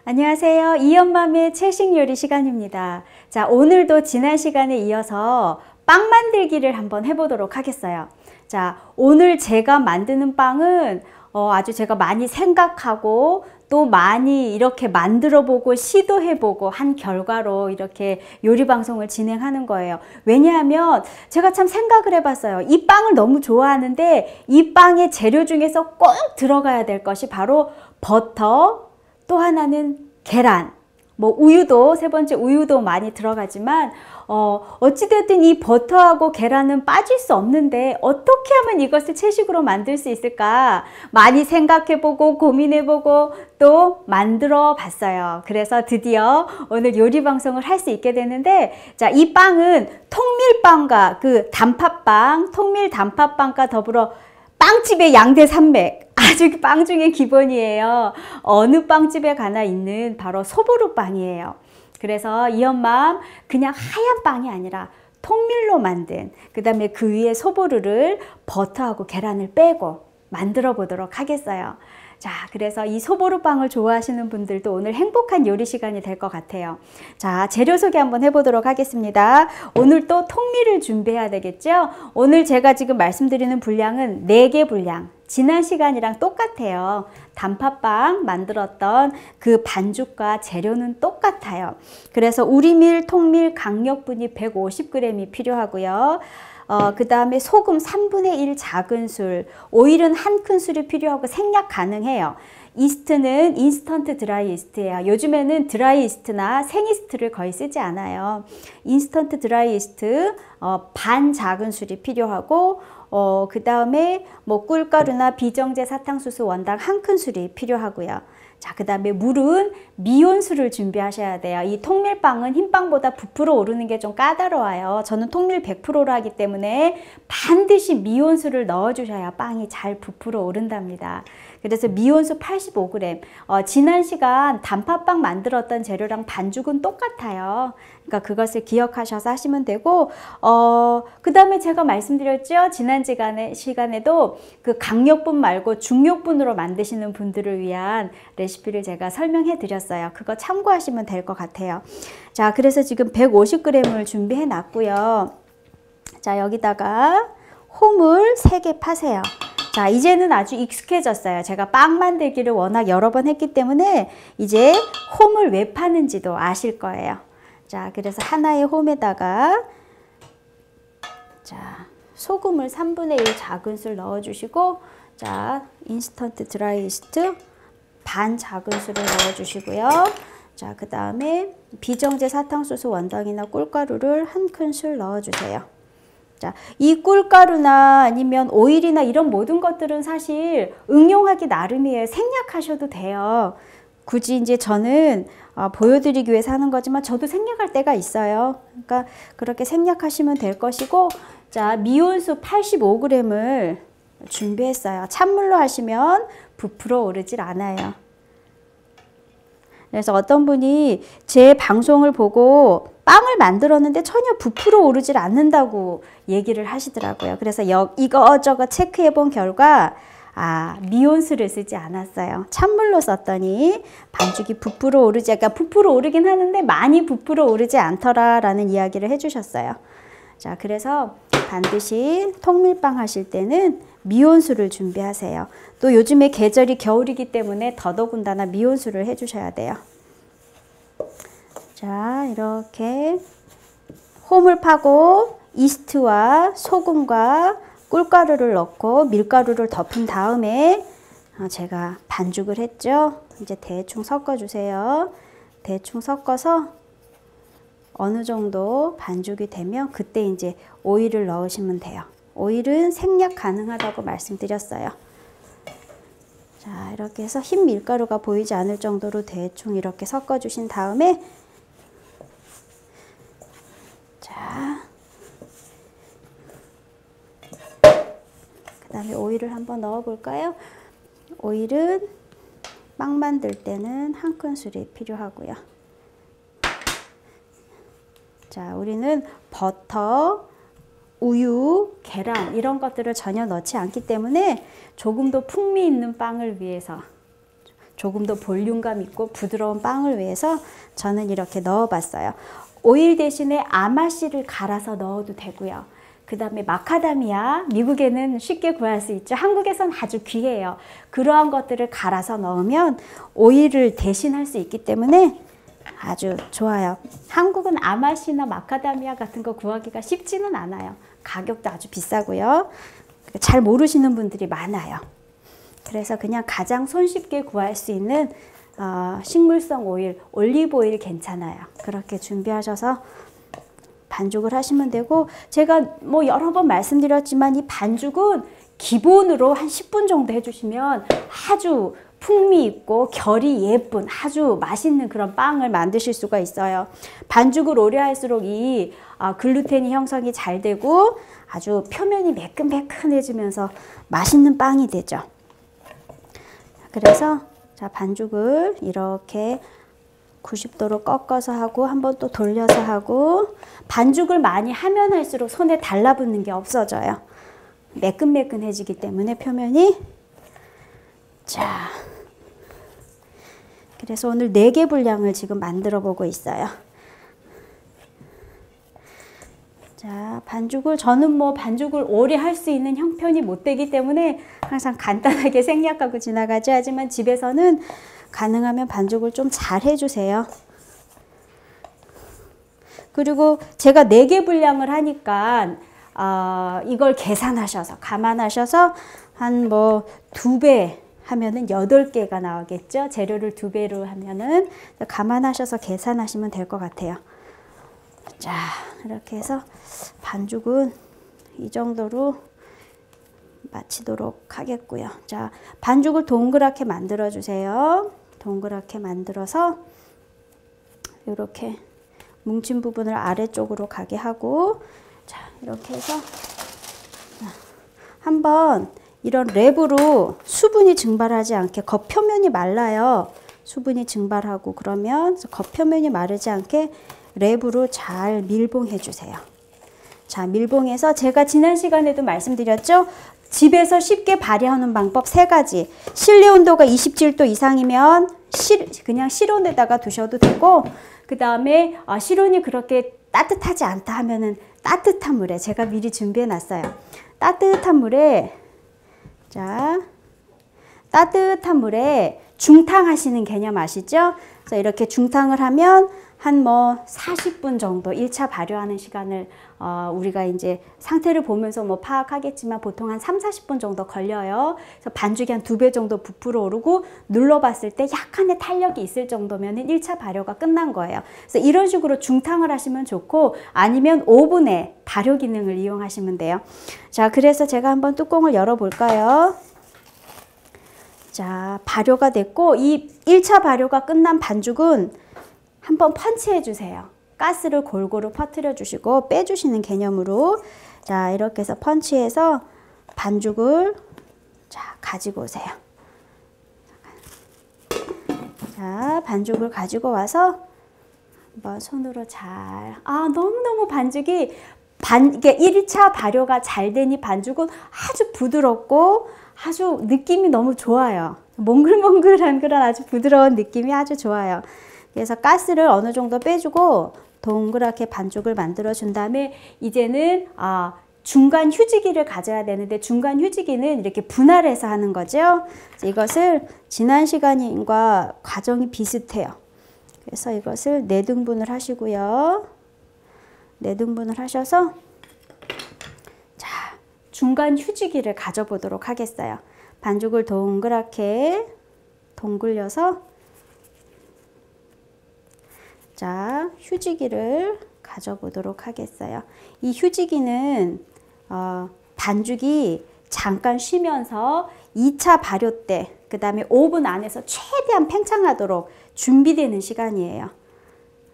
안녕하세요. 이연맘의 채식 요리 시간입니다. 자, 오늘도 지난 시간에 이어서 빵 만들기를 한번 해보도록 하겠어요. 자, 오늘 제가 만드는 빵은 아주 제가 많이 생각하고 또 많이 이렇게 만들어보고 시도해보고 한 결과로 이렇게 요리 방송을 진행하는 거예요. 왜냐하면 제가 참 생각을 해봤어요. 이 빵을 너무 좋아하는데 이 빵의 재료 중에서 꼭 들어가야 될 것이 바로 버터, 또 하나는 계란, 뭐 우유도, 세 번째 우유도 많이 들어가지만 어찌됐든 이 버터하고 계란은 빠질 수 없는데 어떻게 하면 이것을 채식으로 만들 수 있을까 많이 생각해보고 고민해보고 또 만들어 봤어요. 그래서 드디어 오늘 요리 방송을 할 수 있게 되는데, 자, 이 빵은 통밀빵과 그 단팥빵, 통밀 단팥빵과 더불어 빵집의 양대 산맥, 아주 빵 중에 기본이에요. 어느 빵집에 가나 있는 바로 소보루빵이에요. 그래서 이연맘 그냥 하얀 빵이 아니라 통밀로 만든, 그 다음에 그 위에 소보루를 버터하고 계란을 빼고 만들어 보도록 하겠어요. 자, 그래서 이 소보루빵을 좋아하시는 분들도 오늘 행복한 요리 시간이 될 것 같아요. 자, 재료 소개 한번 해보도록 하겠습니다. 오늘 또 통밀을 준비해야 되겠죠? 오늘 제가 지금 말씀드리는 분량은 4개 분량. 지난 시간이랑 똑같아요. 단팥빵 만들었던 그 반죽과 재료는 똑같아요. 그래서 우리밀, 통밀, 강력분이 150g이 필요하고요. 그 다음에 소금 3분의 1 작은 술, 오일은 1큰술이 필요하고 생략 가능해요. 이스트는 인스턴트 드라이 이스트예요. 요즘에는 드라이 이스트나 생이스트를 거의 쓰지 않아요. 인스턴트 드라이 이스트 반 작은 술이 필요하고, 그 다음에 뭐 꿀가루나 비정제 사탕수수 원당 1큰술이 필요하고요. 자, 그 다음에 물은 미온수를 준비하셔야 돼요. 이 통밀빵은 흰빵보다 부풀어 오르는 게 좀 까다로워요. 저는 통밀 100%로 하기 때문에 반드시 미온수를 넣어주셔야 빵이 잘 부풀어 오른답니다. 그래서 미온수 85g. 지난 시간 단팥빵 만들었던 재료랑 반죽은 똑같아요. 그러니까 그것을 기억하셔서 하시면 되고, 그 다음에 제가 말씀드렸죠. 지난 시간에도 그 강력분 말고 중력분으로 만드시는 분들을 위한 레시피를 제가 설명해 드렸어요. 그거 참고하시면 될 것 같아요. 자, 그래서 지금 150g을 준비해 놨고요. 자, 여기다가 홈을 3개 파세요. 자, 이제는 아주 익숙해졌어요. 제가 빵 만들기를 워낙 여러 번 했기 때문에 이제 홈을 왜 파는지도 아실 거예요. 자, 그래서 하나의 홈에다가 자, 소금을 3분의 1 작은술 넣어주시고, 자, 인스턴트 드라이 이스트 반 작은술을 넣어주시고요. 자, 그 다음에 비정제 사탕수수 원당이나 꿀가루를 1큰술 넣어주세요. 자, 이 꿀가루나 아니면 오일이나 이런 모든 것들은 사실 응용하기 나름이에요. 생략하셔도 돼요. 굳이 이제 저는 보여드리기 위해서 하는 거지만 저도 생략할 때가 있어요. 그러니까 그렇게 생략하시면 될 것이고, 자, 미온수 85g을 준비했어요. 찬물로 하시면 부풀어 오르질 않아요. 그래서 어떤 분이 제 방송을 보고 빵을 만들었는데 전혀 부풀어 오르질 않는다고 얘기를 하시더라고요. 그래서 이거저거 체크해 본 결과 미온수를 쓰지 않았어요. 찬물로 썼더니 반죽이 부풀어 오르지, 그러니까 부풀어 오르긴 하는데 많이 부풀어 오르지 않더라라는 이야기를 해주셨어요. 자, 그래서 반드시 통밀빵 하실 때는 미온수를 준비하세요. 또 요즘에 계절이 겨울이기 때문에 더더군다나 미온수를 해주셔야 돼요. 자, 이렇게 홈을 파고 이스트와 소금과 꿀가루를 넣고 밀가루를 덮은 다음에 제가 반죽을 했죠. 이제 대충 섞어주세요. 대충 섞어서 어느 정도 반죽이 되면 그때 이제 오일을 넣으시면 돼요. 오일은 생략 가능하다고 말씀드렸어요. 자, 이렇게 해서 흰 밀가루가 보이지 않을 정도로 대충 이렇게 섞어주신 다음에, 자, 그 다음에 오일을 한번 넣어 볼까요? 오일은 빵 만들 때는 1큰술이 필요하고요. 자, 우리는 버터, 우유, 계란 이런 것들을 전혀 넣지 않기 때문에 조금 더 풍미 있는 빵을 위해서 조금 더 볼륨감 있고 부드러운 빵을 위해서 저는 이렇게 넣어봤어요. 오일 대신에 아마씨를 갈아서 넣어도 되고요. 그 다음에 마카다미아, 미국에는 쉽게 구할 수 있죠. 한국에선 아주 귀해요. 그러한 것들을 갈아서 넣으면 오일을 대신할 수 있기 때문에 아주 좋아요. 한국은 아마씨나 마카다미아 같은 거 구하기가 쉽지는 않아요. 가격도 아주 비싸고요. 잘 모르시는 분들이 많아요. 그래서 그냥 가장 손쉽게 구할 수 있는 식물성 오일, 올리브 오일 괜찮아요. 그렇게 준비하셔서 반죽을 하시면 되고, 제가 뭐 여러 번 말씀드렸지만 이 반죽은 기본으로 한 10분 정도 해주시면 아주 풍미 있고 결이 예쁜 아주 맛있는 그런 빵을 만드실 수가 있어요. 반죽을 오래 할수록 이 글루텐이 형성이 잘 되고 아주 표면이 매끈매끈해지면서 맛있는 빵이 되죠. 그래서 자, 반죽을 이렇게 90도로 꺾어서 하고 한번 또 돌려서 하고, 반죽을 많이 하면 할수록 손에 달라붙는 게 없어져요. 매끈매끈해지기 때문에 표면이. 자, 그래서 오늘 4개 분량을 지금 만들어 보고 있어요. 자, 반죽을 저는 뭐 반죽을 오래 할 수 있는 형편이 못 되기 때문에 항상 간단하게 생략하고 지나가죠. 하지만 집에서는 가능하면 반죽을 좀 잘 해주세요. 그리고 제가 4개 분량을 하니까 이걸 계산하셔서 감안하셔서 한 뭐 2배 하면은 8개가 나오겠죠. 재료를 2배로 하면은 감안하셔서 계산하시면 될 것 같아요. 자, 이렇게 해서 반죽은 이 정도로 마치도록 하겠고요. 자, 반죽을 동그랗게 만들어 주세요. 동그랗게 만들어서 이렇게 뭉친 부분을 아래쪽으로 가게 하고, 자, 이렇게 해서 한번 이런 랩으로 수분이 증발하지 않게, 겉표면이 말라요. 수분이 증발하고 그러면 겉표면이 마르지 않게 랩으로 잘 밀봉해 주세요. 자, 밀봉해서 제가 지난 시간에도 말씀드렸죠. 집에서 쉽게 발효하는 방법 3가지. 실내 온도가 27도 이상이면 그냥 실온에다가 두셔도 되고, 그 다음에 실온이 그렇게 따뜻하지 않다 하면은 따뜻한 물에, 제가 미리 준비해 놨어요. 따뜻한 물에, 자, 따뜻한 물에 중탕하시는 개념 아시죠? 그래서 이렇게 중탕을 하면 한 뭐 40분 정도 1차 발효하는 시간을 우리가 이제 상태를 보면서 뭐 파악하겠지만 보통 한 30-40분 정도 걸려요. 그래서 반죽이 한 2배 정도 부풀어 오르고 눌러봤을 때 약간의 탄력이 있을 정도면 1차 발효가 끝난 거예요. 그래서 이런 식으로 중탕을 하시면 좋고, 아니면 오븐에 발효 기능을 이용하시면 돼요. 자, 그래서 제가 한번 뚜껑을 열어 볼까요? 자, 발효가 됐고, 이 1차 발효가 끝난 반죽은 한번 펀치해 주세요. 가스를 골고루 퍼뜨려 주시고 빼주시는 개념으로. 자, 이렇게 해서 펀치해서 반죽을 자, 가지고 오세요. 자, 반죽을 가지고 와서 한번 손으로 잘, 너무너무 반죽이 이게 1차 발효가 잘 되니 반죽은 아주 부드럽고 아주 느낌이 너무 좋아요. 몽글몽글한 그런 아주 부드러운 느낌이 아주 좋아요. 그래서 가스를 어느 정도 빼주고 동그랗게 반죽을 만들어 준 다음에 이제는 중간 휴지기를 가져야 되는데, 중간 휴지기는 이렇게 분할해서 하는 거죠. 그래서 이것을 지난 시간과 과정이 비슷해요. 그래서 이것을 4등분을 하시고요. 4등분을 하셔서 자, 중간 휴지기를 가져보도록 하겠어요. 반죽을 동그랗게 동글려서 자, 휴지기를 가져보도록 하겠어요. 이 휴지기는 반죽이 잠깐 쉬면서 2차 발효 때, 그 다음에 오븐 안에서 최대한 팽창하도록 준비되는 시간이에요.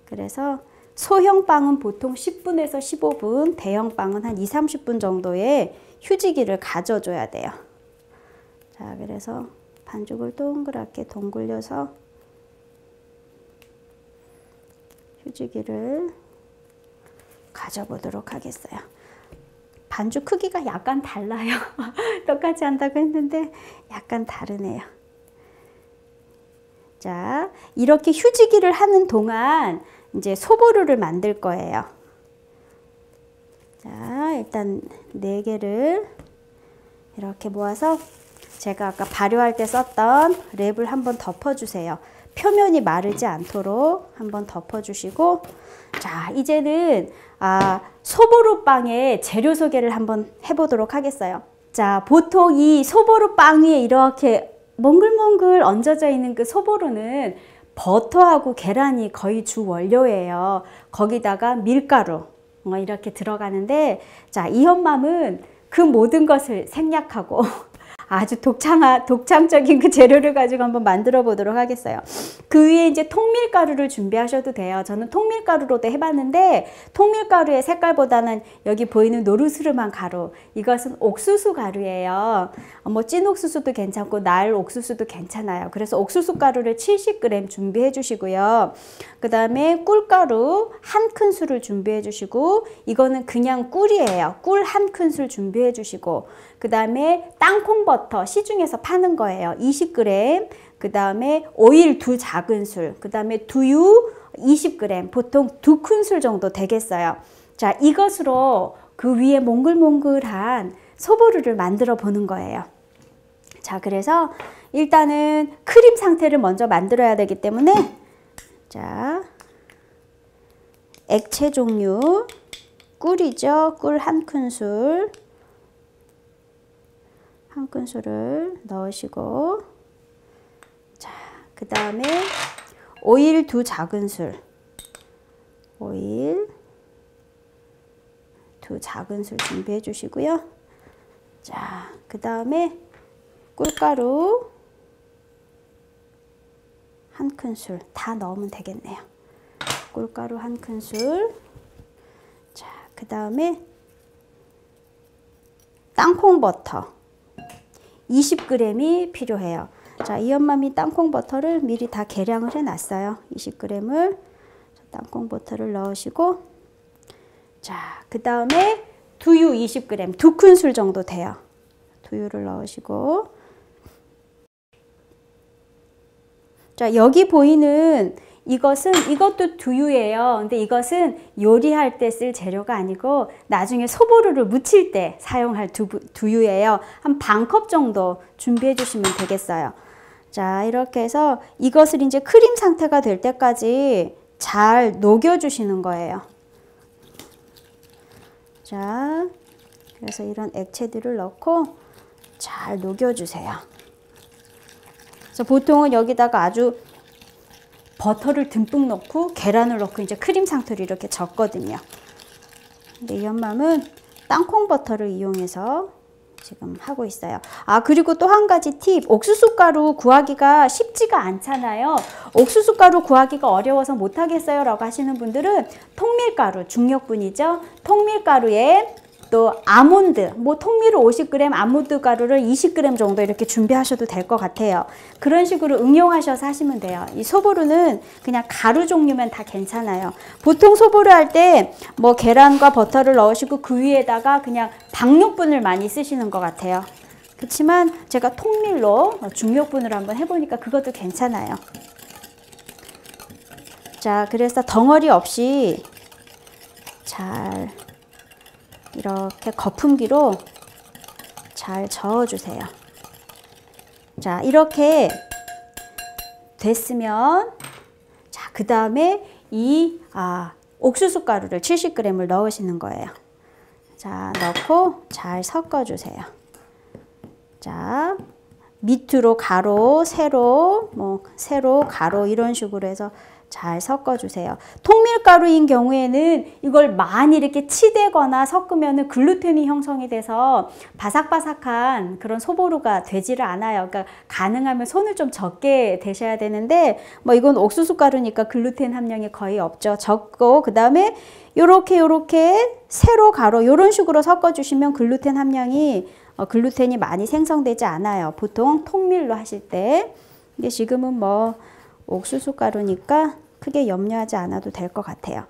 그래서 소형 빵은 보통 10분에서 15분, 대형 빵은 한 20-30분 정도의 휴지기를 가져줘야 돼요. 자, 그래서 반죽을 동그랗게 동글려서 휴지기를 가져보도록 하겠어요. 반죽 크기가 약간 달라요. 똑같이 한다고 했는데 약간 다르네요. 자, 이렇게 휴지기를 하는 동안 이제 소보루를 만들 거예요. 자, 일단 4개를 이렇게 모아서 제가 아까 발효할 때 썼던 랩을 한번 덮어주세요. 표면이 마르지 않도록 한번 덮어주시고, 자, 이제는 소보루빵의 재료 소개를 한번 해보도록 하겠어요. 자, 보통 이 소보루빵 위에 이렇게 몽글몽글 얹어져 있는 그 소보루는 버터하고 계란이 거의 주 원료예요. 거기다가 밀가루 이렇게 들어가는데, 자, 이현맘은 그 모든 것을 생략하고 아주 독창적인 그 재료를 가지고 한번 만들어 보도록 하겠어요. 그 위에 이제 통밀가루를 준비하셔도 돼요. 저는 통밀가루로도 해봤는데, 통밀가루의 색깔보다는 여기 보이는 노르스름한 가루, 이것은 옥수수 가루예요. 뭐 찐 옥수수도 괜찮고 날 옥수수도 괜찮아요. 그래서 옥수수 가루를 70g 준비해 주시고요. 그 다음에 꿀가루 1큰술을 준비해 주시고, 이거는 그냥 꿀이에요. 꿀 1큰술 준비해 주시고, 그 다음에 땅콩버터 시중에서 파는 거예요. 20g, 그 다음에 오일 2작은술, 그 다음에 두유 20g, 보통 2큰술 정도 되겠어요. 자, 이것으로 그 위에 몽글몽글한 소보루를 만들어 보는 거예요. 자, 그래서 일단은 크림 상태를 먼저 만들어야 되기 때문에, 자, 액체 종류, 꿀이죠. 꿀 1큰술. 1큰술을 넣으시고, 자, 그 다음에 오일 2작은술, 오일 2작은술 준비해 주시고요. 자, 그 다음에 꿀가루 1큰술 다 넣으면 되겠네요. 꿀가루 1큰술. 자, 그 다음에 땅콩버터 20g이 필요해요. 자, 이현맘이 땅콩버터를 미리 다 계량을 해놨어요. 20g을 땅콩버터를 넣으시고, 자, 그 다음에 두유 20g, 2큰술 정도 돼요. 두유를 넣으시고, 자, 여기 보이는 이것도 두유예요. 근데 이것은 요리할 때 쓸 재료가 아니고 나중에 소보루를 무칠 때 사용할 두유예요. 한 반컵 정도 준비해 주시면 되겠어요. 자, 이렇게 해서 이것을 이제 크림 상태가 될 때까지 잘 녹여 주시는 거예요. 자, 그래서 이런 액체들을 넣고 잘 녹여 주세요. 그래서 보통은 여기다가 아주 버터를 듬뿍 넣고 계란을 넣고 이제 크림 상태로 이렇게 젓거든요. 근데 이현맘은 땅콩버터를 이용해서 지금 하고 있어요. 아, 그리고 또 한 가지 팁. 옥수수 가루 구하기가 쉽지가 않잖아요. 옥수수 가루 구하기가 어려워서 못하겠어요 라고 하시는 분들은 통밀가루, 중력분이죠. 통밀가루에 또 아몬드, 뭐 통밀을 50g, 아몬드 가루를 20g 정도 이렇게 준비하셔도 될 것 같아요. 그런 식으로 응용하셔서 하시면 돼요. 이 소보루는 그냥 가루 종류면 다 괜찮아요. 보통 소보루 할 때 뭐 계란과 버터를 넣으시고 그 위에다가 그냥 박력분을 많이 쓰시는 것 같아요. 그렇지만 제가 통밀로 중력분으로 한번 해보니까 그것도 괜찮아요. 자, 그래서 덩어리 없이 잘 이렇게 거품기로 잘 저어주세요. 자, 이렇게 됐으면, 자, 그 다음에 이 옥수수 가루를 70g을 넣으시는 거예요. 자, 넣고 잘 섞어주세요. 자, 밑으로 가로, 세로, 뭐 세로, 가로 이런 식으로 해서 잘 섞어주세요. 통밀가루인 경우에는 이걸 많이 이렇게 치대거나 섞으면 글루텐이 형성이 돼서 바삭바삭한 그런 소보루가 되지를 않아요. 그러니까 가능하면 손을 좀 적게 대셔야 되는데, 뭐 이건 옥수수 가루니까 글루텐 함량이 거의 없죠. 적고, 그 다음에 요렇게 세로, 가로 이런 식으로 섞어주시면 글루텐 함량이 글루텐이 많이 생성되지 않아요. 보통 통밀로 하실 때. 근데 지금은 뭐 옥수수 가루니까 크게 염려하지 않아도 될 것 같아요.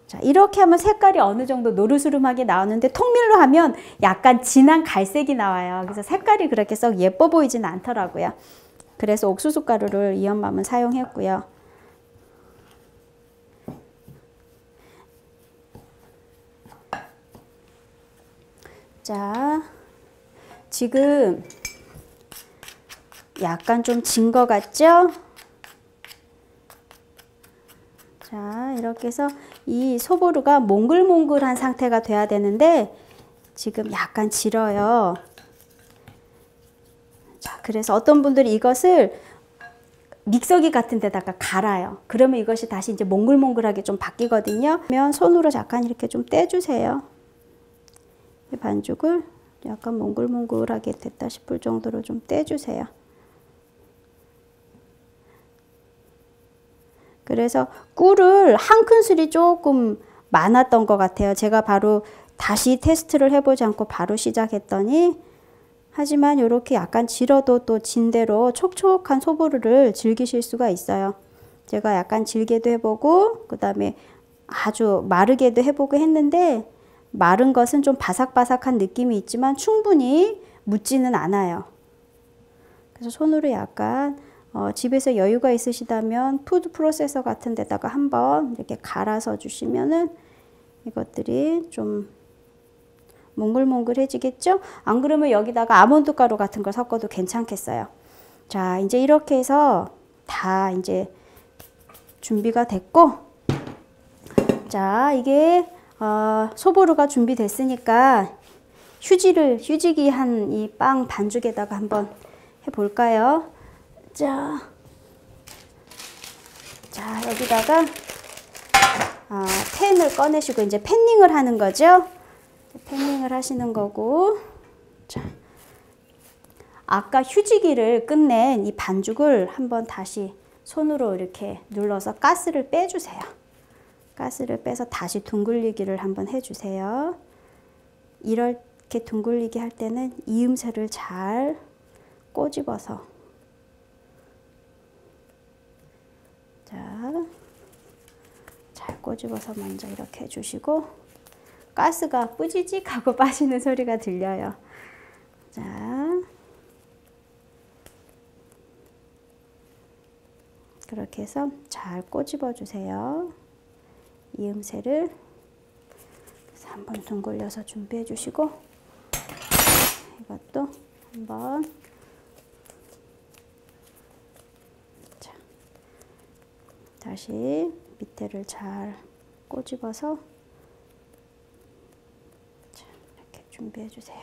자, 이렇게 하면 색깔이 어느 정도 노르스름하게 나오는데, 통밀로 하면 약간 진한 갈색이 나와요. 그래서 색깔이 그렇게 썩 예뻐 보이진 않더라고요. 그래서 옥수수 가루를 이언밤은 사용했고요. 자, 지금 약간 좀 진 것 같죠? 자, 이렇게 해서 이 소보루가 몽글몽글한 상태가 돼야 되는데 지금 약간 질어요. 자, 그래서 어떤 분들이 이것을 믹서기 같은 데다가 갈아요. 그러면 이것이 다시 이제 몽글몽글하게 좀 바뀌거든요. 그러면 손으로 잠깐 이렇게 좀 떼주세요. 이 반죽을 약간 몽글몽글하게 됐다 싶을 정도로 좀 떼주세요. 그래서 꿀을 한 큰술이 조금 많았던 것 같아요. 제가 바로 다시 테스트를 해보지 않고 바로 시작했더니, 하지만 이렇게 약간 질어도 또 진대로 촉촉한 소보루를 즐기실 수가 있어요. 제가 약간 질게도 해보고 그 다음에 아주 마르게도 해보고 했는데, 마른 것은 좀 바삭바삭한 느낌이 있지만 충분히 묻지는 않아요. 그래서 손으로 약간 집에서 여유가 있으시다면 푸드 프로세서 같은 데다가 한번 이렇게 갈아서 주시면은 이것들이 좀 몽글몽글해지겠죠? 안 그러면 여기다가 아몬드 가루 같은 걸 섞어도 괜찮겠어요. 자, 이제 이렇게 해서 다 이제 준비가 됐고, 자, 이게 소보루가 준비됐으니까 휴지기 한 이 빵 반죽에다가 한번 해볼까요? 자, 여기다가 팬을 꺼내시고 이제 팬닝을 하는 거죠. 팬닝을 하시는 거고, 자, 아까 휴지기를 끝낸 이 반죽을 한번 다시 손으로 이렇게 눌러서 가스를 빼주세요. 가스를 빼서 다시 둥글리기를 한번 해주세요. 이렇게 둥글리기 할 때는 이음새를 잘 꼬집어서, 자, 잘 꼬집어서 먼저 이렇게 해주시고, 가스가 뿌지직 하고 빠지는 소리가 들려요. 자, 그렇게 해서 잘 꼬집어 주세요. 이음새를 한번 둥글려서 준비해 주시고, 이것도 한번, 자, 다시 밑에를 잘 꼬집어서 이렇게 준비해 주세요.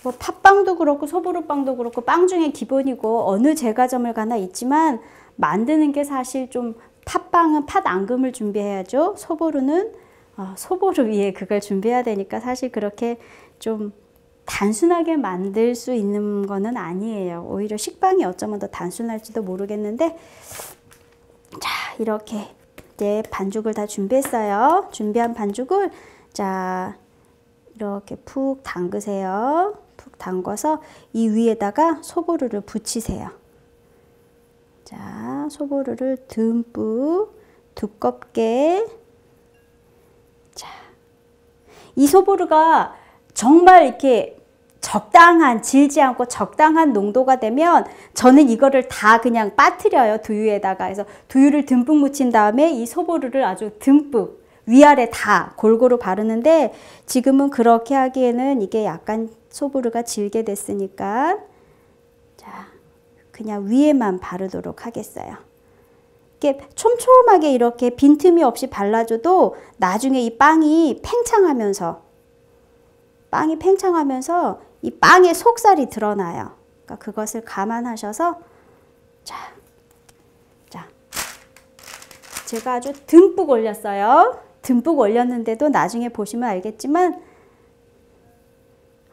뭐 팥빵도 그렇고 소보루빵도 그렇고 빵 중에 기본이고 어느 제과점을 가나 있지만, 만드는 게 사실 좀, 팥빵은 팥 앙금을 준비해야죠. 소보루는 소보루 위에 그걸 준비해야 되니까 사실 그렇게 좀 단순하게 만들 수 있는 거는 아니에요. 오히려 식빵이 어쩌면 더 단순할지도 모르겠는데, 자, 이렇게 이제 반죽을 다 준비했어요. 준비한 반죽을 자, 이렇게 푹 담그세요. 푹 담궈서 이 위에다가 소보루를 붙이세요. 자, 소보루를 듬뿍 두껍게. 자, 이 소보루가 정말 이렇게 적당한, 질지 않고 적당한 농도가 되면 저는 이거를 다 그냥 빠뜨려요. 두유에다가. 그래서 두유를 듬뿍 묻힌 다음에 이 소보루를 아주 듬뿍 위아래 다 골고루 바르는데, 지금은 그렇게 하기에는 이게 약간 소보루가 질게 됐으니까, 자, 그냥 위에만 바르도록 하겠어요. 이렇게 촘촘하게 이렇게 빈틈이 없이 발라줘도 나중에 이 빵이 팽창하면서 이 빵의 속살이 드러나요. 그러니까 그것을 감안하셔서, 자, 제가 아주 듬뿍 올렸어요. 듬뿍 올렸는데도 나중에 보시면 알겠지만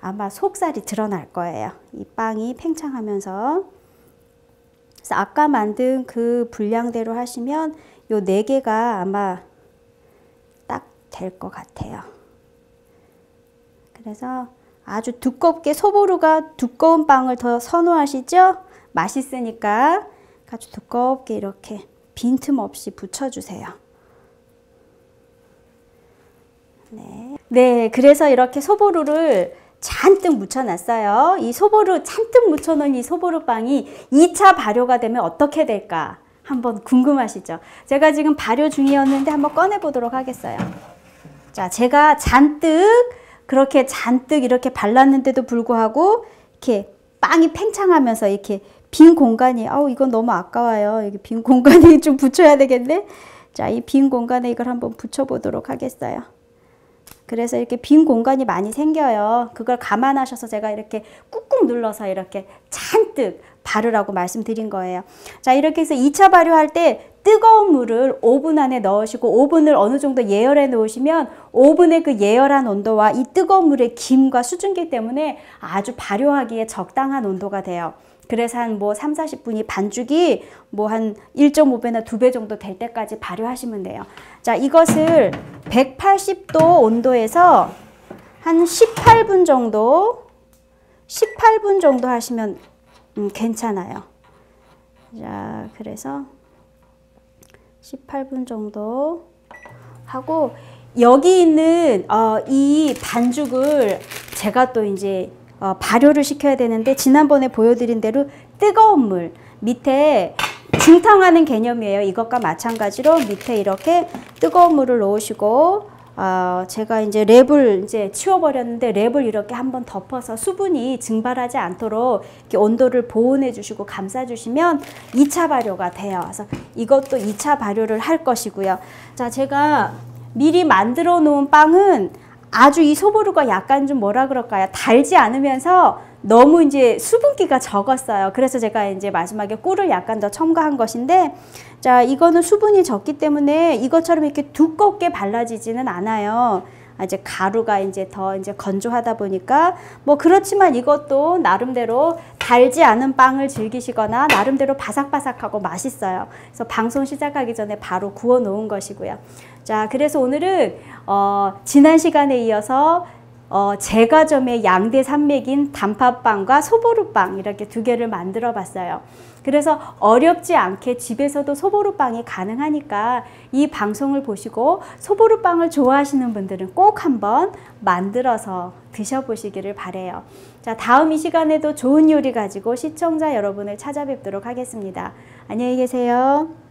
아마 속살이 드러날 거예요. 이 빵이 팽창하면서. 그래서 아까 만든 그 분량대로 하시면 요 4개가 아마 딱 될 것 같아요. 그래서 아주 두껍게, 소보루가 두꺼운 빵을 더 선호하시죠? 맛있으니까 아주 두껍게 이렇게 빈틈 없이 붙여주세요. 네, 그래서 이렇게 소보루를 잔뜩 묻혀놨어요. 이 소보루 잔뜩 묻혀놓은 이 소보루빵이 2차 발효가 되면 어떻게 될까? 한번 궁금하시죠? 제가 지금 발효 중이었는데 한번 꺼내보도록 하겠어요. 자, 제가 그렇게 잔뜩 이렇게 발랐는데도 불구하고 이렇게 빵이 팽창하면서 이렇게 빈 공간이, 이건 너무 아까워요. 여기 빈 공간에 좀 붙여야 되겠네? 자, 이 빈 공간에 이걸 한번 붙여보도록 하겠어요. 그래서 이렇게 빈 공간이 많이 생겨요. 그걸 감안하셔서 제가 이렇게 꾹꾹 눌러서 이렇게 잔뜩 바르라고 말씀드린 거예요. 자, 이렇게 해서 2차 발효할 때 뜨거운 물을 오븐 안에 넣으시고 오븐을 어느 정도 예열해 놓으시면 오븐의 그 예열한 온도와 이 뜨거운 물의 김과 수증기 때문에 아주 발효하기에 적당한 온도가 돼요. 그래서 한 3-40분이 반죽이 한 1.5배나 2배 정도 될 때까지 발효하시면 돼요. 자, 이것을 180도 온도에서 한 18분 정도 하시면 괜찮아요. 자, 그래서 18분 정도 하고 여기 있는 이 반죽을 제가 또 이제 발효를 시켜야 되는데 지난번에 보여드린 대로 뜨거운 물 밑에 중탕하는 개념이에요. 이것과 마찬가지로 밑에 이렇게 뜨거운 물을 넣으시고 제가 이제 랩을 이제 치워버렸는데 랩을 이렇게 한번 덮어서 수분이 증발하지 않도록 이렇게 온도를 보온해 주시고 감싸 주시면 2차 발효가 돼요. 그래서 이것도 2차 발효를 할 것이고요. 자, 제가 미리 만들어 놓은 빵은 아주 이 소보루가 약간 좀 뭐라 그럴까요? 달지 않으면서 너무 이제 수분기가 적었어요. 그래서 제가 이제 마지막에 꿀을 약간 더 첨가한 것인데, 자, 이거는 수분이 적기 때문에 이것처럼 이렇게 두껍게 발라지지는 않아요. 이제 가루가 이제 더 이제 건조하다 보니까 그렇지만 이것도 나름대로 달지 않은 빵을 즐기시거나 나름대로 바삭바삭하고 맛있어요. 그래서 방송 시작하기 전에 바로 구워 놓은 것이고요. 자, 그래서 오늘은 지난 시간에 이어서 제과점의 양대 산맥인 단팥빵과 소보루빵 이렇게 두 개를 만들어 봤어요. 그래서 어렵지 않게 집에서도 소보루빵이 가능하니까 이 방송을 보시고 소보루빵을 좋아하시는 분들은 꼭 한번 만들어서 드셔보시기를 바래요. 자, 다음 이 시간에도 좋은 요리 가지고 시청자 여러분을 찾아뵙도록 하겠습니다. 안녕히 계세요.